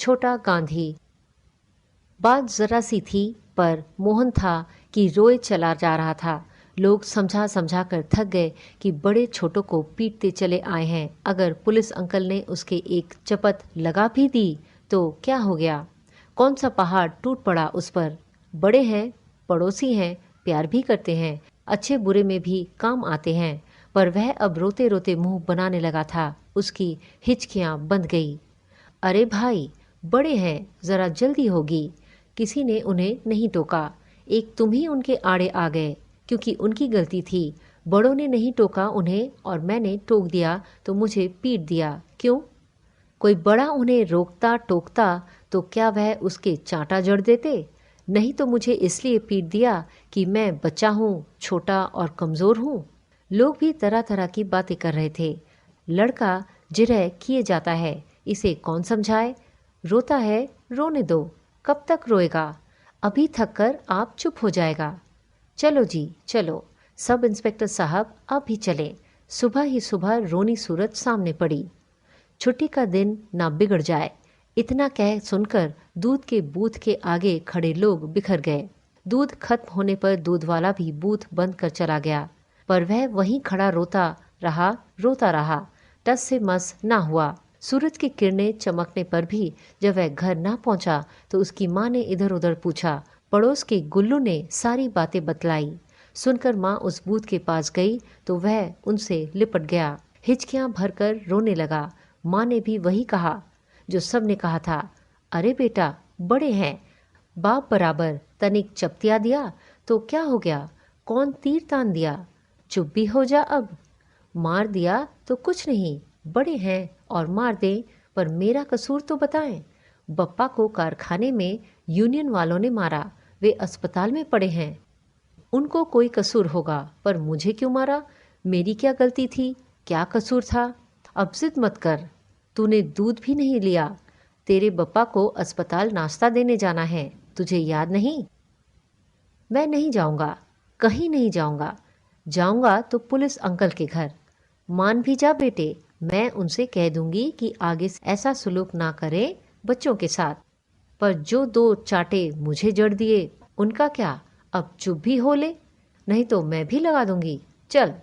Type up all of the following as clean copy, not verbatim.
छोटा गांधी। बात जरा सी थी, पर मोहन था कि रोए चला जा रहा था। लोग समझा समझा कर थक गए कि बड़े छोटों को पीटते चले आए हैं। अगर पुलिस अंकल ने उसके एक चपत लगा भी दी तो क्या हो गया? कौन सा पहाड़ टूट पड़ा उस पर? बड़े हैं, पड़ोसी हैं, प्यार भी करते हैं, अच्छे बुरे में भी काम आते हैं। पर वह अब रोते रोते मुंह बनाने लगा था। उसकी हिचकियां बंध गई। अरे भाई, बड़े हैं, जरा जल्दी होगी। किसी ने उन्हें नहीं टोका। एक तुम ही उनके आड़े आ गए, क्योंकि उनकी गलती थी। बड़ों ने नहीं टोका उन्हें और मैंने टोक दिया तो मुझे पीट दिया। क्यों? कोई बड़ा उन्हें रोकता टोकता तो क्या वह उसके चांटा जड़ देते? नहीं तो मुझे इसलिए पीट दिया कि मैं बच्चा हूँ, छोटा और कमज़ोर हूँ। लोग भी तरह तरह की बातें कर रहे थे। लड़का जिरह किए जाता है, इसे कौन समझाए? रोता है, रोने दो। कब तक रोएगा? अभी थक कर आप चुप हो जाएगा। चलो जी चलो, सब इंस्पेक्टर साहब अब ही चले। सुबह ही सुबह रोनी सूरत सामने पड़ी। छुट्टी का दिन ना बिगड़ जाए, इतना कह सुनकर दूध के बूथ के आगे खड़े लोग बिखर गए। दूध खत्म होने पर दूध वाला भी बूथ बंद कर चला गया, पर वह वहीं खड़ा रोता रहा। टस से मस ना हुआ। सूरज की किरणें चमकने पर भी जब वह घर ना पहुंचा तो उसकी माँ ने इधर उधर पूछा। पड़ोस के गुल्लू ने सारी बातें बतलाई। सुनकर माँ उस बूथ के पास गई तो वह उनसे लिपट गया, हिचकियां भरकर रोने लगा। माँ ने भी वही कहा जो सब ने कहा था। अरे बेटा, बड़े हैं, बाप बराबर, तनिक चपतिया दिया तो क्या हो गया? कौन तीर तान दिया? चुप भी हो जा अब। मार दिया तो कुछ नहीं, बड़े हैं और मार दें, पर मेरा कसूर तो बताएं। बप्पा को कारखाने में यूनियन वालों ने मारा, वे अस्पताल में पड़े हैं। उनको कोई कसूर होगा, पर मुझे क्यों मारा? मेरी क्या गलती थी? क्या कसूर था? अब जिद मत कर। तूने दूध भी नहीं लिया। तेरे बप्पा को अस्पताल नाश्ता देने जाना है, तुझे याद नहीं? मैं नहीं जाऊंगा, कहीं नहीं जाऊंगा। जाऊंगा तो पुलिस अंकल के घर। मान भी जा बेटे, मैं उनसे कह दूंगी कि आगे से ऐसा सुलूक ना करें बच्चों के साथ। पर जो दो चाटे मुझे जड़ दिए, उनका क्या? अब चुप भी हो ले, नहीं तो मैं भी लगा दूंगी। चल।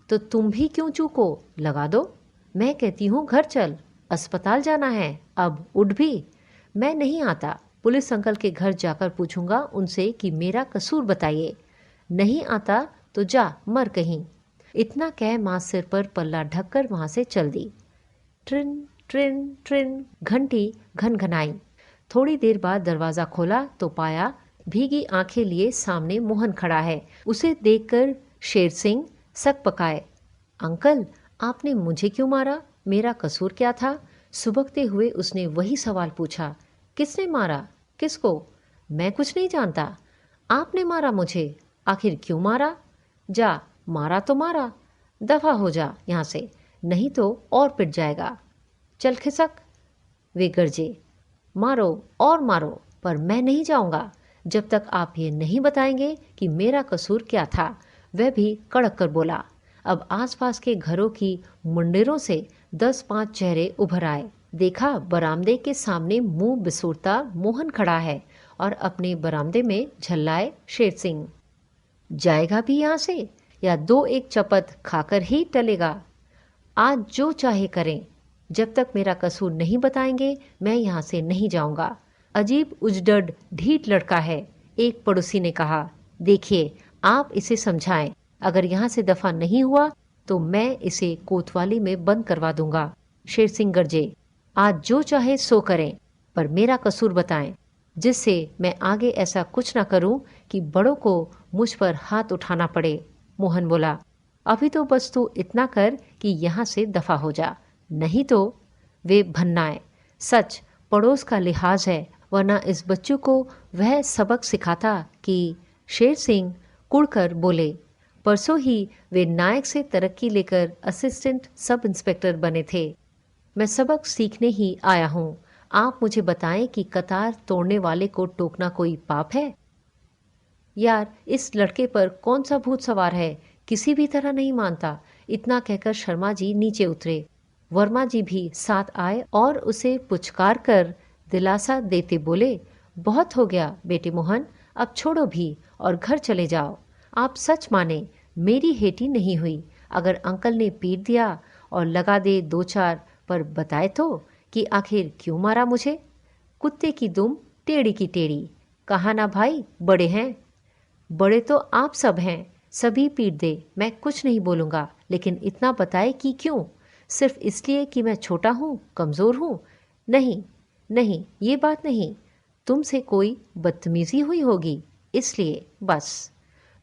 तो तुम भी क्यों चूको? लगा दो। मैं कहती हूँ घर चल, अस्पताल जाना है। अब उठ भी। मैं नहीं आता। पुलिस अंकल के घर जाकर पूछूंगा उनसे कि मेरा कसूर बताइए। नहीं आता तो जा मर कहीं। इतना कह माँ सिर पर पल्ला ढककर वहां से चल दी। ट्रिन ट्रिन ट्रिन घंटी घनघनाई। थोड़ी देर बाद दरवाजा खोला तो पाया भीगी आंखें लिए सामने मोहन खड़ा है। उसे देखकर शेर सिंह सक पकाए। अंकल, आपने मुझे क्यों मारा? मेरा कसूर क्या था? सुबकते हुए उसने वही सवाल पूछा। किसने मारा? किसको? मैं कुछ नहीं जानता। आपने मारा मुझे। आखिर क्यों मारा? जा, मारा तो मारा, दफा हो जा यहां से, नहीं तो और पिट जाएगा। चल खिसक। वे गरजे। मारो और मारो, पर मैं नहीं जाऊंगा जब तक आप ये नहीं बताएंगे कि मेरा कसूर क्या था। वह भी कड़क कर बोला। अब आसपास के घरों की मुंडेरों से 10-5 चेहरे उभर आए। देखा, बरामदे के सामने मुंह बिसूरता मोहन खड़ा है और अपने बरामदे में झल्लाए शेर सिंह। जाएगा भी यहां से या दो एक चपत खाकर ही टलेगा? आज जो चाहे करें, जब तक मेरा कसूर नहीं बताएंगे मैं यहां से नहीं जाऊंगा। अजीब उजडड ढीठ लड़का है, एक पड़ोसी ने कहा। देखिए, आप इसे समझाएं। अगर यहां से दफा नहीं हुआ तो मैं इसे कोतवाली में बंद करवा दूंगा। शेर सिंह गरजे। आज जो चाहे सो करें, पर मेरा कसूर बताएं, जिससे मैं आगे ऐसा कुछ ना करूं कि बड़ों को मुझ पर हाथ उठाना पड़े। मोहन बोला। अभी तो बस तू इतना कर कि यहां से दफा हो जा, नहीं तो। वे भन्नाए। सच, पड़ोस का लिहाज है, वरना इस बच्चों को वह सबक सिखाता कि। शेर सिंह कुड़कर बोले। परसों ही वे नायक से तरक्की लेकर असिस्टेंट सब इंस्पेक्टर बने थे। मैं सबक सीखने ही आया हूं। आप मुझे बताएं कि कतार तोड़ने वाले को टोकना कोई पाप है? यार, इस लड़के पर कौन सा भूत सवार है? किसी भी तरह नहीं मानता। इतना कहकर शर्मा जी नीचे उतरे। वर्मा जी भी साथ आए और उसे पुचकार कर दिलासा देते बोले, बहुत हो गया बेटे मोहन, अब छोड़ो भी और घर चले जाओ। आप सच माने, मेरी हेटी नहीं हुई। अगर अंकल ने पीट दिया और लगा दे दो चार, पर बताए तो कि आखिर क्यों मारा मुझे। कुत्ते की दुम, टेढ़ी की टेढ़ी। कहा ना भाई, बड़े हैं। बड़े तो आप सब हैं, सभी पीट दे, मैं कुछ नहीं बोलूँगा, लेकिन इतना बताए कि क्यों? सिर्फ इसलिए कि मैं छोटा हूँ, कमज़ोर हूँ? नहीं, नहीं, ये बात नहीं। तुमसे कोई बदतमीज़ी हुई होगी, इसलिए बस।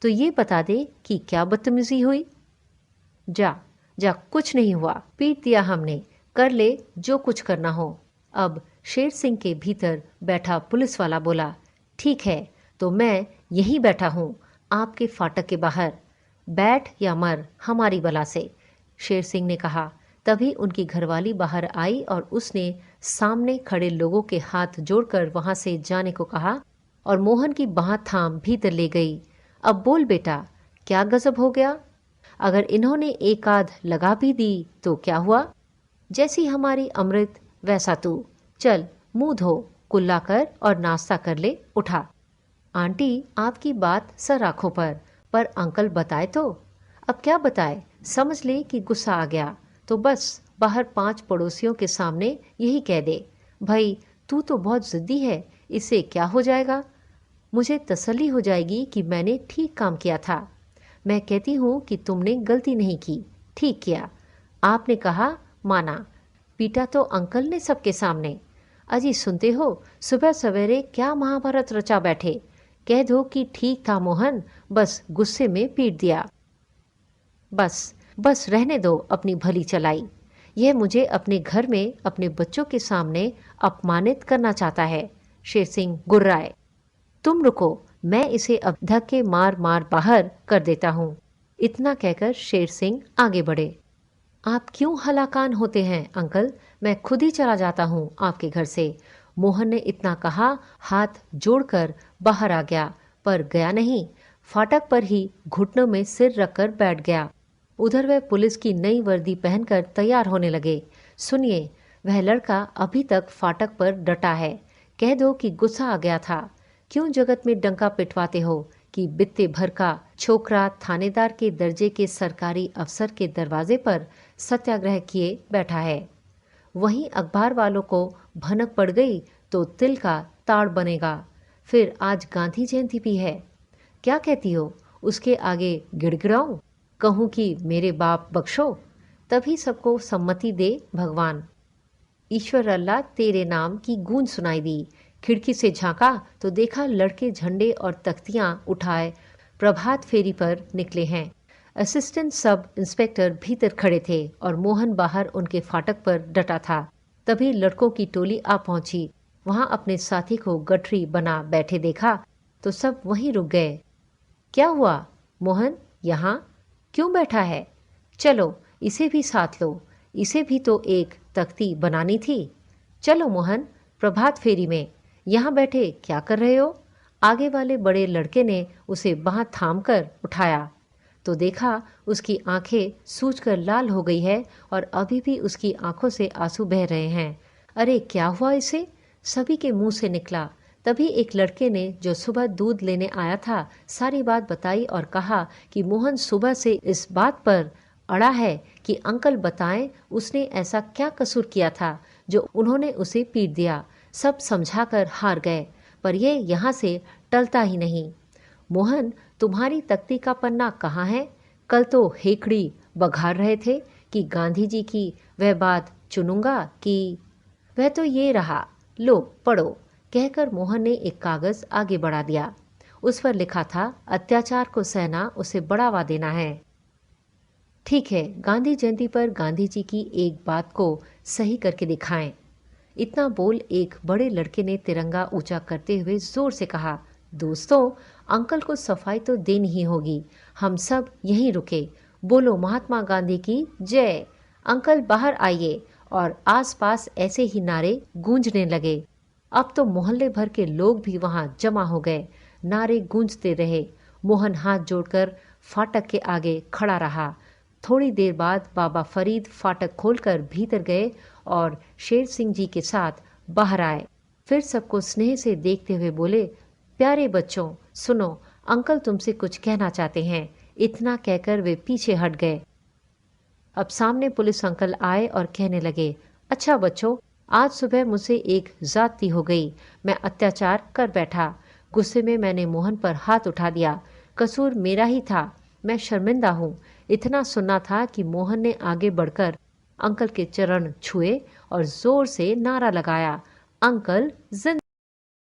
तो ये बता दे कि क्या बदतमीज़ी हुई? जा, जा, कुछ नहीं हुआ, पीट दिया हमने, कर ले जो कुछ करना हो। अब शेर सिंह के भीतर बैठा पुलिस वाला बोला, ठीक है, तो मैं यहीं बैठा हूँ आपके फाटक के बाहर, बैठ या मर हमारी बला से। शेर सिंह ने कहा। तभी उनकी घरवाली बाहर आई और उसने सामने खड़े लोगों के हाथ जोड़कर वहां से जाने को कहा और मोहन की बांह थाम भीतर ले गई। अब बोल बेटा, क्या गजब हो गया? अगर इन्होंने एक आध लगा भी दी तो क्या हुआ? जैसी हमारी अमृत वैसा तू। चल मुंह धो, कुल्ला कर और नाश्ता कर ले, उठा। आंटी, आपकी बात सर आंखों पर अंकल बताए तो? अब क्या बताए? समझ ले कि गुस्सा आ गया तो बस बाहर 5 पड़ोसियों के सामने यही कह दे, भाई तू तो बहुत जिद्दी है, इससे क्या हो जाएगा? मुझे तसल्ली हो जाएगी कि मैंने ठीक काम किया था। मैं कहती हूँ कि तुमने गलती नहीं की, ठीक किया। आपने कहा, माना। पीटा तो अंकल ने सबके सामने। अजी सुनते हो, सुबह सवेरे क्या महाभारत रचा बैठे। कह दो कि ठीक था मोहन, बस गुस्से में पीट दिया। बस बस रहने दो अपनी भली चलाई। यह मुझे अपने घर में अपने बच्चों के सामने अपमानित करना चाहता है। शेर सिंह गुर्राए। तुम रुको, मैं इसे अब धक्के मार मार बाहर कर देता हूँ। इतना कहकर शेर सिंह आगे बढ़े। आप क्यों हलाकान होते हैं अंकल, मैं खुद ही चला जाता हूँ आपके घर से। मोहन ने इतना कहा, हाथ जोड़कर बाहर आ गया, पर गया नहीं, फाटक पर ही घुटनों में सिर रखकर बैठ गया। उधर वह पुलिस की नई वर्दी पहनकर तैयार होने लगे। सुनिए, वह लड़का अभी तक फाटक पर डटा है, कह दो कि गुस्सा आ गया था। क्यों जगत में डंका पिटवाते हो कि बित्ते भर का छोकरा थानेदार के दर्जे के सरकारी अफसर के दरवाजे पर सत्याग्रह किए बैठा है। वहीं अखबार वालों को भनक पड़ गई तो तिल का ताड़ बनेगा। फिर आज गांधी जयंती भी है, क्या कहती हो? उसके आगे गिड़गिड़ाऊं, कहूं कि मेरे बाप बख्शो? तभी सबको सम्मति दे भगवान। ईश्वर अल्लाह तेरे नाम की गूंज सुनाई दी। खिड़की से झांका तो देखा लड़के झंडे और तख्तियां उठाए प्रभात फेरी पर निकले हैं। असिस्टेंट सब इंस्पेक्टर भीतर खड़े थे और मोहन बाहर उनके फाटक पर डटा था। तभी लड़कों की टोली आ पहुंची। वहां अपने साथी को गठरी बना बैठे देखा तो सब वहीं रुक गए। क्या हुआ मोहन, यहाँ क्यों बैठा है? चलो इसे भी साथ लो, इसे भी तो एक तख्ती बनानी थी। चलो मोहन, प्रभात फेरी में यहाँ बैठे क्या कर रहे हो? आगे वाले बड़े लड़के ने उसे बांह थाम कर उठाया तो देखा उसकी आंखें सूजकर लाल हो गई है और अभी भी उसकी आंखों से आंसू बह रहे हैं। अरे क्या हुआ इसे? सभी के मुंह से निकला। तभी एक लड़के ने जो सुबह दूध लेने आया था सारी बात बताई और कहा कि मोहन सुबह से इस बात पर अड़ा है कि अंकल बताएं उसने ऐसा क्या कसूर किया था जो उन्होंने उसे पीट दिया। सब समझाकर हार गए, पर ये यहाँ से टलता ही नहीं। मोहन, तुम्हारी तख्ती का पन्ना कहाँ है? कल तो हेकड़ी बघार रहे थे कि गांधी जी की वह बात चुनूंगा कि वह तो ये रहा, लो पढ़ो, कहकर मोहन ने एक कागज आगे बढ़ा दिया। उस पर लिखा था, अत्याचार को सहना उसे बढ़ावा देना है। ठीक है, गांधी जयंती पर गांधी जी की एक बात को सही करके दिखाएं। इतना बोल एक बड़े लड़के ने तिरंगा ऊंचा करते हुए जोर से कहा, दोस्तों, अंकल को सफाई तो देनी ही होगी। हम सब यहीं रुके। बोलो महात्मा गांधी की जय। अंकल बाहर आइए। और आसपास ऐसे ही नारे गूंजने लगे। अब तो मोहल्ले भर के लोग भी वहां जमा हो गए। नारे गूंजते रहे। मोहन हाथ जोड़कर फाटक के आगे खड़ा रहा। थोड़ी देर बाद बाबा फरीद फाटक खोलकर भीतर गए और शेर सिंह जी के साथ बाहर आए। फिर सबको स्नेह से देखते हुए बोले, प्यारे बच्चों सुनो, अंकल तुमसे कुछ कहना चाहते हैं। इतना कहकर वे पीछे हट गए। अब सामने पुलिस अंकल आए और कहने लगे, अच्छा बच्चों, आज सुबह मुझसे एक ज्यादती हो गई। मैं अत्याचार कर बैठा। गुस्से में मैंने मोहन पर हाथ उठा दिया। कसूर मेरा ही था। मैं शर्मिंदा हूं। इतना सुनना था कि मोहन ने आगे बढ़कर अंकल के चरण छुए और जोर से नारा लगाया, अंकल जिंदा।